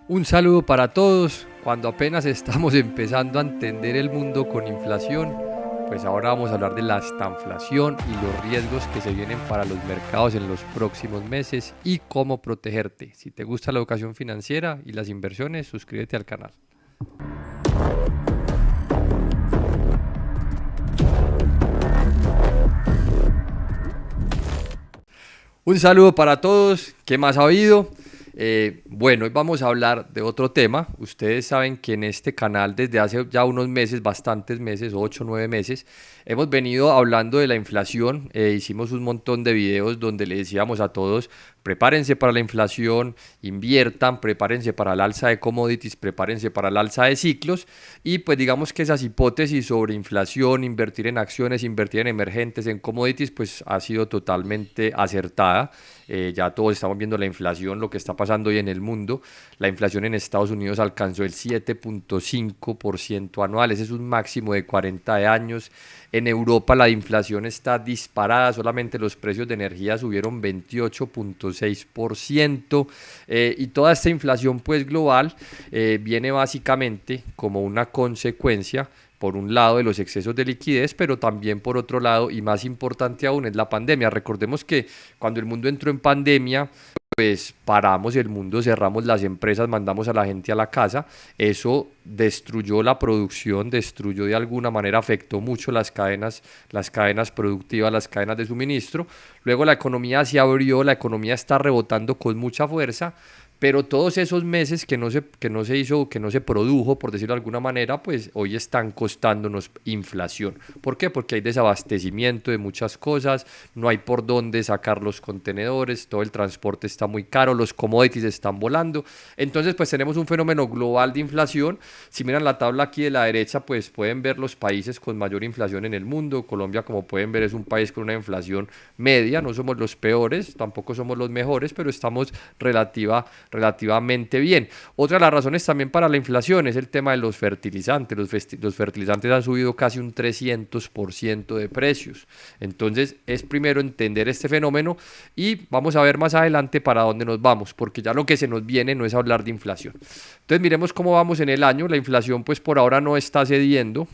Un saludo para todos. Cuando apenas estamos empezando a entender el mundo con inflación, pues ahora vamos a hablar de la estanflación y los riesgos que se vienen para los mercados en los próximos meses y cómo protegerte. Si te gusta la educación financiera y las inversiones, suscríbete al canal. Un saludo para todos. ¿Qué más ha habido? Bueno, hoy vamos a hablar de otro tema. Ustedes saben que en este canal desde hace ya unos meses, bastantes meses, 8 o 9 meses, hemos venido hablando de la inflación. Hicimos un montón de videos donde le decíamos a todos, prepárense para la inflación, inviertan, prepárense para el alza de commodities, prepárense para el alza de ciclos. Y pues digamos que esas hipótesis sobre inflación, invertir en acciones, invertir en emergentes, en commodities, pues ha sido totalmente acertada. Ya todos estamos viendo la inflación, lo que está pasando hoy en el mundo. La inflación en Estados Unidos alcanzó el 7.5% anual, ese es un máximo de 40 años. En Europa la inflación está disparada, solamente los precios de energía subieron 28.6%, y toda esta inflación pues global viene básicamente como una consecuencia por un lado de los excesos de liquidez, pero también por otro lado, y más importante aún, es la pandemia. Recordemos que cuando el mundo entró en pandemia, pues paramos el mundo, cerramos las empresas, mandamos a la gente a la casa. Eso destruyó la producción, destruyó de alguna manera, afectó mucho las cadenas productivas, las cadenas de suministro. Luego la economía se abrió, la economía está rebotando con mucha fuerza, pero todos esos meses que no se hizo, que no se produjo, por decirlo de alguna manera, pues hoy están costándonos inflación. ¿Por qué? Porque hay desabastecimiento de muchas cosas, no hay por dónde sacar los contenedores, todo el transporte está muy caro, los commodities están volando. Entonces, pues tenemos un fenómeno global de inflación. Si miran la tabla aquí de la derecha, pues pueden ver los países con mayor inflación en el mundo. Colombia, como pueden ver, es un país con una inflación media, no somos los peores, tampoco somos los mejores, pero estamos relativamente bien. Otra de las razones también para la inflación es el tema de los fertilizantes. Los fertilizantes han subido casi un 300% de precios. Entonces es primero entender este fenómeno y vamos a ver más adelante para dónde nos vamos, porque ya lo que se nos viene no es hablar de inflación. Entonces miremos cómo vamos en el año. La inflación pues por ahora no está cediendo.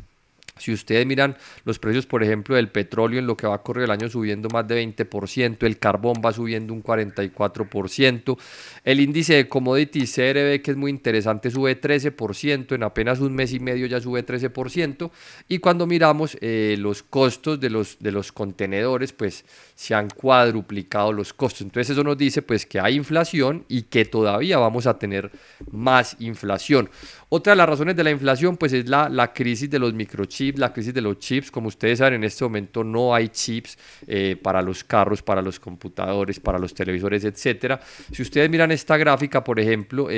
Si ustedes miran los precios, por ejemplo, del petróleo en lo que va a correr el año subiendo más de 20%, el carbón va subiendo un 44%, el índice de commodities CRB, que es muy interesante, sube 13%, en apenas un mes y medio ya sube 13%, y cuando miramos los costos de los contenedores, pues se han cuadruplicado los costos. Entonces eso nos dice pues que hay inflación y que todavía vamos a tener más inflación. Otra de las razones de la inflación pues es la crisis de los microchips, la crisis de los chips. Como ustedes saben, en este momento no hay chips para los carros, para los computadores, para los televisores, etcétera. Si ustedes miran esta gráfica, por ejemplo,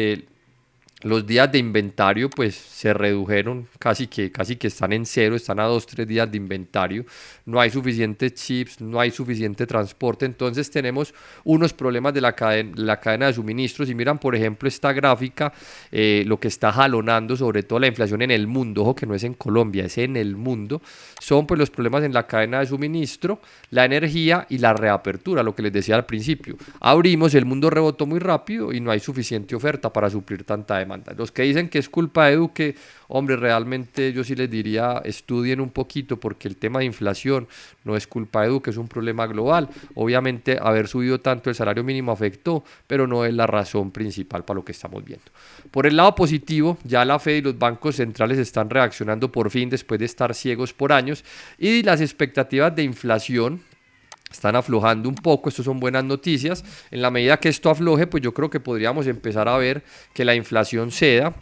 los días de inventario pues se redujeron, casi que están en cero, están a 2 o 3 días de inventario, no hay suficientes chips, no hay suficiente transporte. Entonces tenemos unos problemas de la cadena de suministros. Si miran por ejemplo esta gráfica, lo que está jalonando sobre todo la inflación en el mundo, ojo que no es en Colombia, es en el mundo, son pues los problemas en la cadena de suministro, la energía y la reapertura, lo que les decía al principio. Abrimos, el mundo rebotó muy rápido y no hay suficiente oferta para suplir tanta demanda. Los que dicen que es culpa de Duque, hombre, realmente yo sí les diría, estudien un poquito, porque el tema de inflación no es culpa de Duque, es un problema global. Obviamente haber subido tanto el salario mínimo afectó, pero no es la razón principal para lo que estamos viendo. Por el lado positivo, ya la Fed y los bancos centrales están reaccionando por fin después de estar ciegos por años, y las expectativas de inflación están aflojando un poco. Esto son buenas noticias. En la medida que esto afloje, pues yo creo que podríamos empezar a ver que la inflación ceda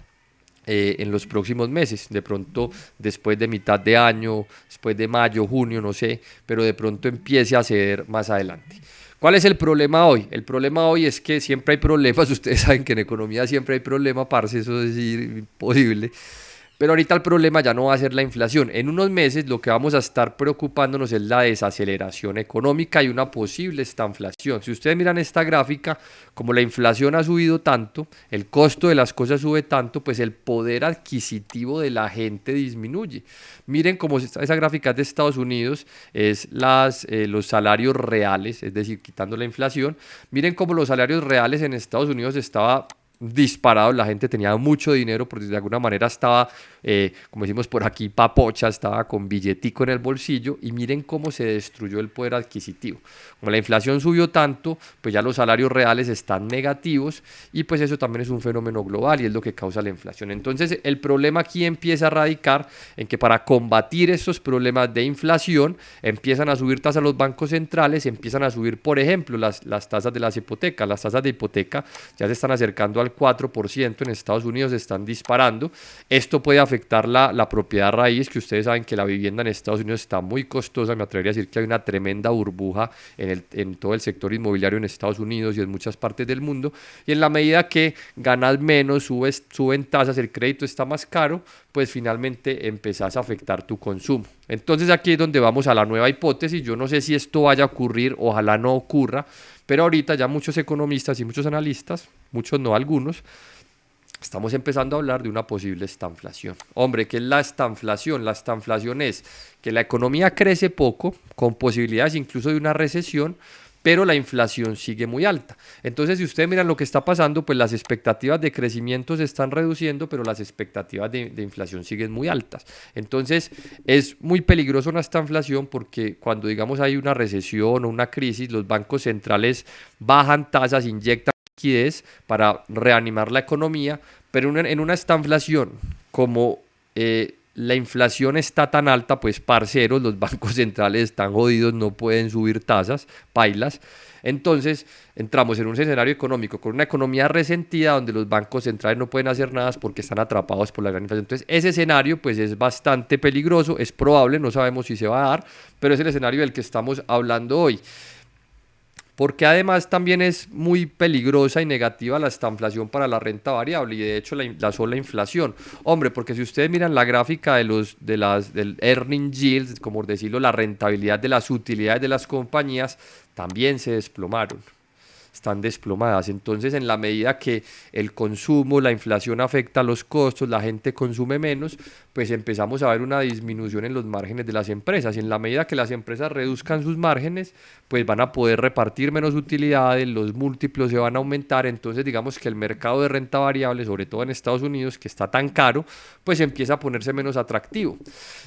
en los próximos meses, de pronto después de mitad de año, después de mayo, junio, no sé, pero de pronto empiece a ceder más adelante. ¿Cuál es el problema hoy? El problema hoy es que siempre hay problemas. Ustedes saben que en economía siempre hay problema, parce, eso es imposible. Pero ahorita el problema ya no va a ser la inflación. En unos meses lo que vamos a estar preocupándonos es la desaceleración económica y una posible estanflación. Si ustedes miran esta gráfica, como la inflación ha subido tanto, el costo de las cosas sube tanto, pues el poder adquisitivo de la gente disminuye. Miren cómo esa gráfica de Estados Unidos, es los salarios reales, es decir, quitando la inflación. Miren cómo los salarios reales en Estados Unidos estaba disparados, la gente tenía mucho dinero, porque de alguna manera estaba, como decimos por aquí, papocha, estaba con billetico en el bolsillo, y miren cómo se destruyó el poder adquisitivo. Como la inflación subió tanto, pues ya los salarios reales están negativos, y pues eso también es un fenómeno global y es lo que causa la inflación. Entonces el problema aquí empieza a radicar en que para combatir estos problemas de inflación empiezan a subir tasas los bancos centrales, empiezan a subir, por ejemplo, las tasas de las hipotecas. Las tasas de hipoteca ya se están acercando al 4%, en Estados Unidos se están disparando. Esto puede afectar la propiedad raíz, que ustedes saben que la vivienda en Estados Unidos está muy costosa. Me atrevería a decir que hay una tremenda burbuja en todo el sector inmobiliario en Estados Unidos y en muchas partes del mundo. Y en la medida que ganas menos, suben tasas, el crédito está más caro, pues finalmente empezás a afectar tu consumo. Entonces aquí es donde vamos a la nueva hipótesis. Yo no sé si esto vaya a ocurrir, ojalá no ocurra, pero ahorita ya muchos economistas y muchos analistas, muchos no, algunos, estamos empezando a hablar de una posible estanflación. Hombre, ¿qué es la estanflación? La estanflación es que la economía crece poco, con posibilidades incluso de una recesión, pero la inflación sigue muy alta. Entonces, si ustedes miran lo que está pasando, pues las expectativas de crecimiento se están reduciendo, pero las expectativas de inflación siguen muy altas. Entonces, es muy peligroso una estanflación, porque cuando, digamos, hay una recesión o una crisis, los bancos centrales bajan tasas, inyectan liquidez para reanimar la economía, pero en una estanflación, como la inflación está tan alta, pues parceros, los bancos centrales están jodidos, no pueden subir tasas, pailas. Entonces entramos en un escenario económico con una economía resentida, donde los bancos centrales no pueden hacer nada porque están atrapados por la gran inflación. Entonces ese escenario pues es bastante peligroso, es probable, no sabemos si se va a dar, pero es el escenario del que estamos hablando hoy. Porque además también es muy peligrosa y negativa la estanflación para la renta variable, y de hecho la sola inflación. Hombre, porque si ustedes miran la gráfica del earning yield, como decirlo, la rentabilidad de las utilidades de las compañías, también se desplomaron, están desplomadas. Entonces, en la medida que el consumo, la inflación afecta a los costos, la gente consume menos, pues empezamos a ver una disminución en los márgenes de las empresas. Y en la medida que las empresas reduzcan sus márgenes, pues van a poder repartir menos utilidades, los múltiplos se van a aumentar. Entonces, digamos que el mercado de renta variable, sobre todo en Estados Unidos, que está tan caro, pues empieza a ponerse menos atractivo.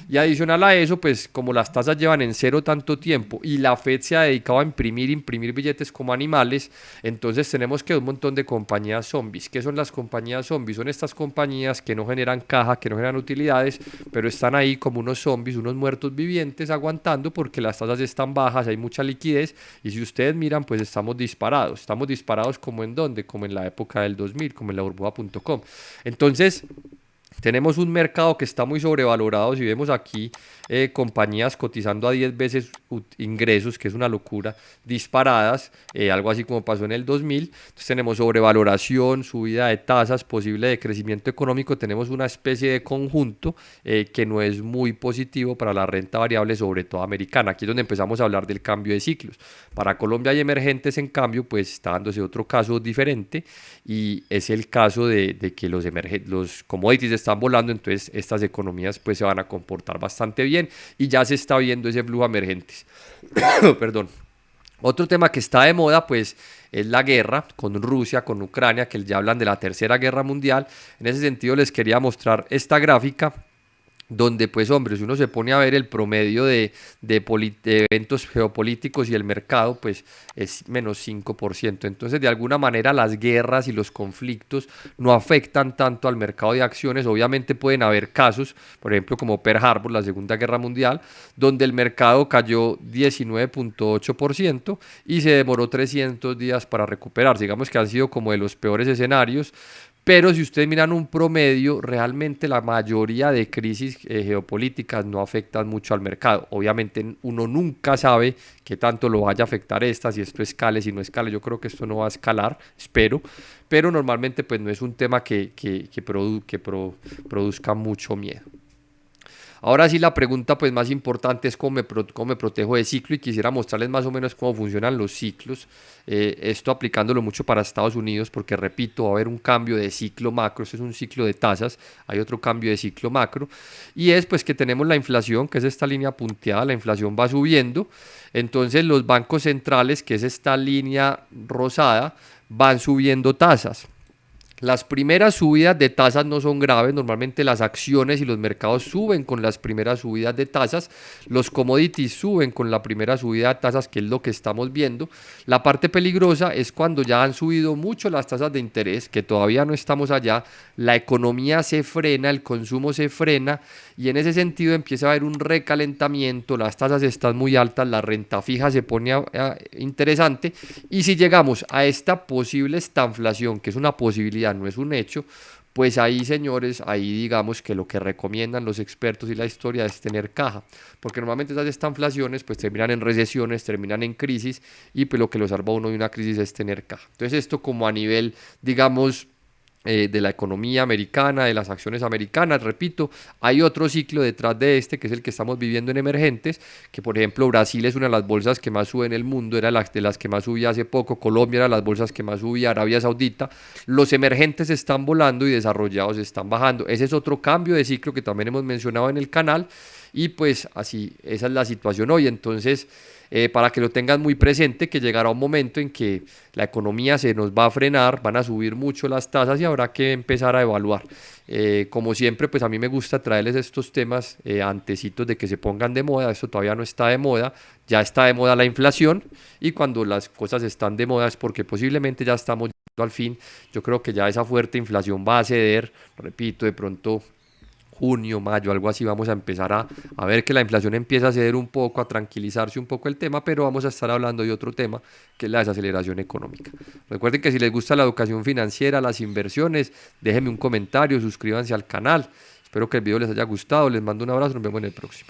Y adicional a eso, pues como las tasas llevan en cero tanto tiempo y la Fed se ha dedicado a imprimir billetes como animales, entonces tenemos que un montón de compañías zombies. ¿Qué son las compañías zombies? Son estas compañías que no generan caja, que no generan utilidades, pero están ahí como unos zombies, unos muertos vivientes, aguantando porque las tasas están bajas, hay mucha liquidez, y si ustedes miran, pues estamos disparados. Estamos disparados como en dónde, como en la época del 2000, como en la burbuja.com. Entonces tenemos un mercado que está muy sobrevalorado. Si vemos aquí compañías cotizando a 10 veces ingresos, que es una locura, disparadas, algo así como pasó en el 2000. Entonces tenemos sobrevaloración, subida de tasas, posible de crecimiento económico. Tenemos una especie de conjunto que no es muy positivo para la renta variable, sobre todo americana. Aquí es donde empezamos a hablar del cambio de ciclos. Para Colombia y emergentes, en cambio, pues está dándose otro caso diferente, y es el caso de que los commodities están volando. Entonces estas economías pues se van a comportar bastante bien, y ya se está viendo ese flujo a emergentes. Perdón. Otro tema que está de moda pues es la guerra con Rusia, con Ucrania, que ya hablan de la tercera guerra mundial. En ese sentido les quería mostrar esta gráfica, donde pues hombre, si uno se pone a ver el promedio de eventos geopolíticos y el mercado, pues es menos 5%. Entonces, de alguna manera, las guerras y los conflictos no afectan tanto al mercado de acciones. Obviamente pueden haber casos, por ejemplo, como Pearl Harbor, la Segunda Guerra Mundial, donde el mercado cayó 19.8% y se demoró 300 días para recuperarse. Digamos que han sido como de los peores escenarios. Pero si ustedes miran un promedio, realmente la mayoría de crisis geopolíticas no afectan mucho al mercado. Obviamente uno nunca sabe qué tanto lo vaya a afectar esta, si esto escale, si no escale. Yo creo que esto no va a escalar, espero. Pero normalmente pues no es un tema que produzca mucho miedo. Ahora sí, la pregunta pues más importante es cómo me protejo de ciclo, y quisiera mostrarles más o menos cómo funcionan los ciclos, esto aplicándolo mucho para Estados Unidos, porque repito, va a haber un cambio de ciclo macro. Este es un ciclo de tasas, hay otro cambio de ciclo macro, y es pues que tenemos la inflación, que es esta línea punteada. La inflación va subiendo, entonces los bancos centrales, que es esta línea rosada, van subiendo tasas. Las primeras subidas de tasas no son graves, normalmente las acciones y los mercados suben con las primeras subidas de tasas, los commodities suben con la primera subida de tasas, que es lo que estamos viendo. La parte peligrosa es cuando ya han subido mucho las tasas de interés, que todavía no estamos allá, la economía se frena, el consumo se frena y en ese sentido empieza a haber un recalentamiento, las tasas están muy altas, la renta fija se pone interesante y si llegamos a esta posible estanflación, que es una posibilidad, no es un hecho, pues ahí, señores, ahí digamos que lo que recomiendan los expertos y la historia es tener caja, porque normalmente esas estanflaciones pues terminan en recesiones, terminan en crisis y pues lo que lo salva a uno de una crisis es tener caja. Entonces esto como a nivel, digamos, de la economía americana, de las acciones americanas, repito, hay otro ciclo detrás de este, que es el que estamos viviendo en emergentes, que por ejemplo Brasil es una de las bolsas que más sube en el mundo, era de las que más subía hace poco, Colombia era de las bolsas que más subía, Arabia Saudita, los emergentes están volando y desarrollados están bajando, ese es otro cambio de ciclo que también hemos mencionado en el canal, y pues así, esa es la situación hoy, entonces para que lo tengan muy presente, que llegará un momento en que la economía se nos va a frenar, van a subir mucho las tasas y habrá que empezar a evaluar. Como siempre, pues a mí me gusta traerles estos temas antecitos de que se pongan de moda, esto todavía no está de moda, ya está de moda la inflación y cuando las cosas están de moda es porque posiblemente ya estamos llegando al fin, yo creo que ya esa fuerte inflación va a ceder, repito, de pronto junio, mayo, algo así, vamos a empezar a ver que la inflación empieza a ceder un poco, a tranquilizarse un poco el tema, pero vamos a estar hablando de otro tema, que es la desaceleración económica. Recuerden que si les gusta la educación financiera, las inversiones, déjenme un comentario, suscríbanse al canal. Espero que el video les haya gustado, les mando un abrazo, nos vemos en el próximo.